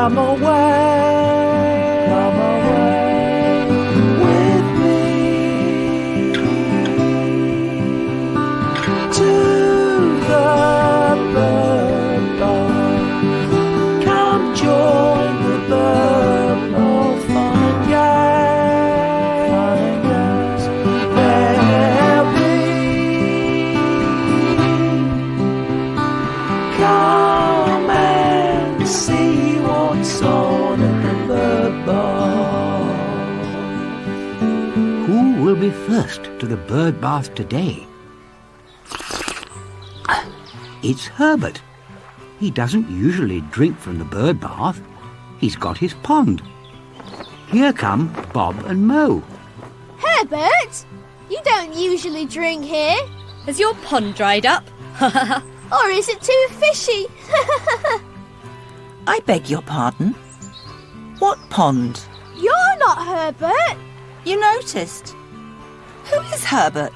come away with me to the bird bar. Come join the bird of fun and games. There'll be. Come and see what's on at the bird bar. Who will be first to the bird bath today? It's Herbert. He doesn't usually drink from the bird bath. He's got his pond. Here come Bob and Mo. Herbert, you don't usually drink here. Has your pond dried up? Or is it too fishy? I beg your pardon. What pond? You're not Herbert. You noticed. Who is Herbert?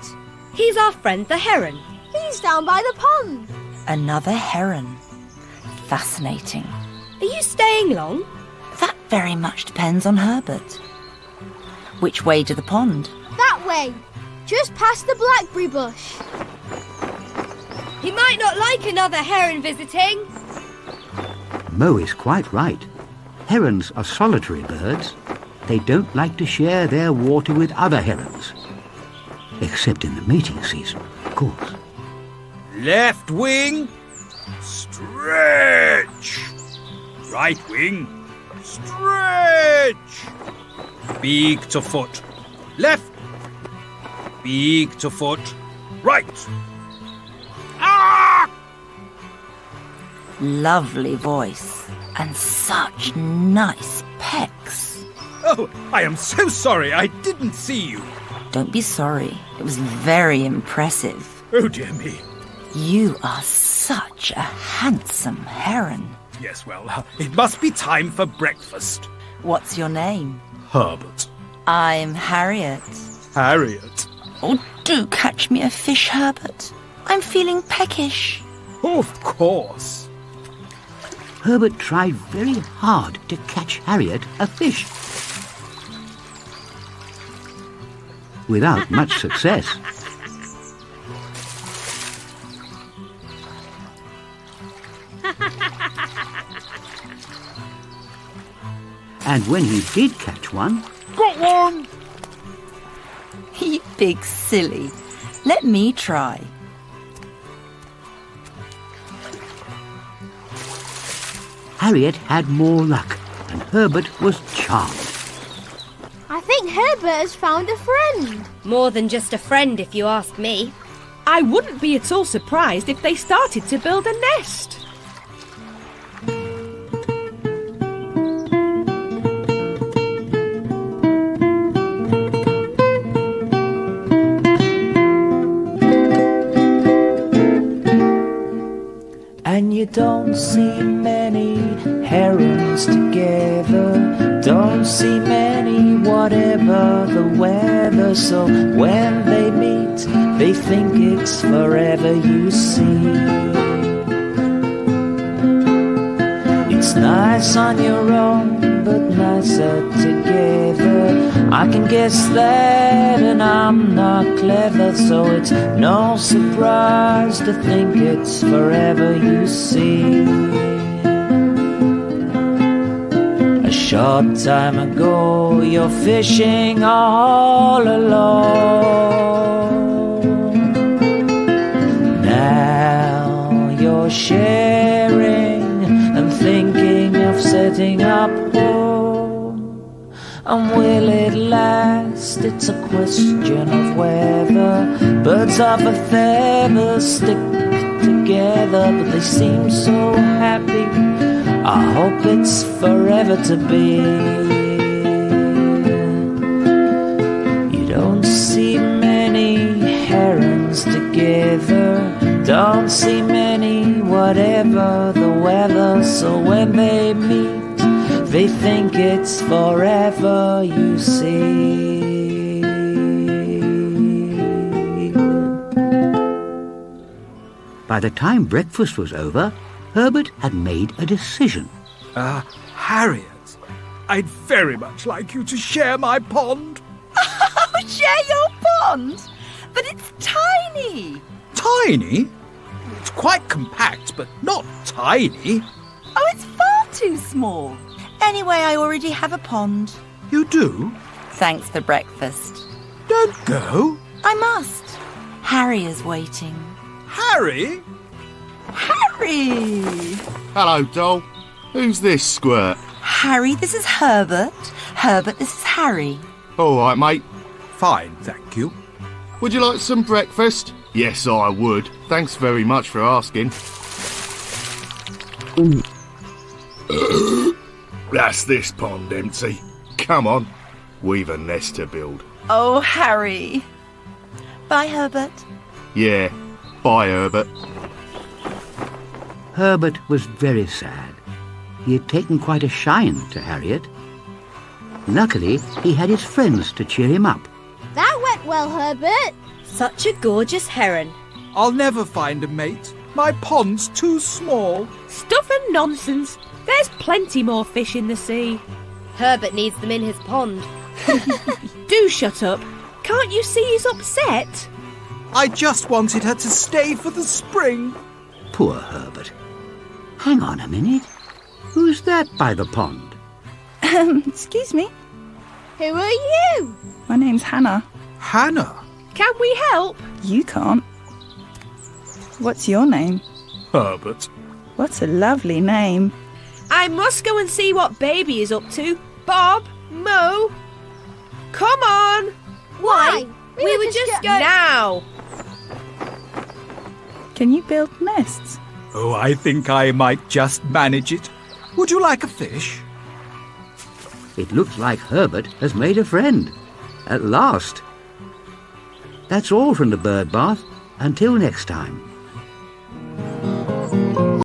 He's our friend the heron. He's down by the pond. Another heron. Fascinating. Are you staying long? That very much depends on Herbert. Which way to the pond? That way. Just past the blackberry bush. He might not like another heron visiting. Mo is quite right. Herons are solitary birds. They don't like to share their water with other herons. Except in the mating season, of course. Left wing, stretch. Right wing, stretch. Beak to foot. Left. Beak to foot. Right. Ah! Lovely voice. And such nice pecs. Oh, I am so sorry. I didn't see you. Don't be sorry. It was very impressive. Oh, dear me. You are such a handsome heron. Yes, well, it must be time for breakfast. What's your name? Herbert. I'm Harriet. Harriet. Oh, do catch me a fish, Herbert. I'm feeling peckish. Of course. Herbert tried very hard to catch Harriet a fish. Without much success. And when he did catch one... Got one! You big silly. Let me try. Harriet had more luck, and Herbert was charmed. I think Herbert has found a friend. More than just a friend, if you ask me. I wouldn't be at all surprised if they started to build a nest. And you don't see many herons together, don't see many whatever the weather. So when they meet, they think it's forever, you see. It's nice on your own, but nicer together. I can guess that, and I'm not clever, so it's no surprise to think it's forever, you see. A short time ago, you're fishing all alone. Now you're sharing and thinking of setting up home. And will it last? It's a question of whether birds of a feather stick together, but they seem so happy. I hope it's forever to be. You don't see many herons together, don't see many whatever the weather. So when they meet, they think it's forever, you see. By the time breakfast was over, Herbert had made a decision. Harriet, I'd very much like you to share my pond. Share your pond? But it's tiny. Tiny? It's quite compact, but not tiny. Oh, it's far too small. Anyway, I already have a pond. You do? Thanks for breakfast. Don't go. I must. Harry is waiting. Harry? Harry! Hello, doll. Who's this squirt? Harry, this is Herbert. Herbert, this is Harry. All right, mate. Fine, thank you. Would you like some breakfast? Yes, I would. Thanks very much for asking. That's this pond empty. Come on. We've a nest to build. Oh, Harry. Bye, Herbert. Yeah. Bye, Herbert. Herbert was very sad. He had taken quite a shine to Harriet. Luckily, he had his friends to cheer him up. That went well, Herbert. Such a gorgeous heron. I'll never find a mate. My pond's too small. Stuff and nonsense. There's plenty more fish in the sea. Herbert needs them in his pond. Do shut up. Can't you see he's upset? I just wanted her to stay for the spring. Poor Herbert. Hang on a minute. Who's that by the pond? Excuse me. Who are you? My name's Hannah. Hannah? Can we help? You can't. What's your name? Herbert. What a lovely name. I must go and see what Baby is up to. Bob, Mo, come on. Why? We were just going... Now. Can you build nests? Oh, I think I might just manage it. Would you like a fish? It looks like Herbert has made a friend. At last. That's all from the bird bath. Until next time.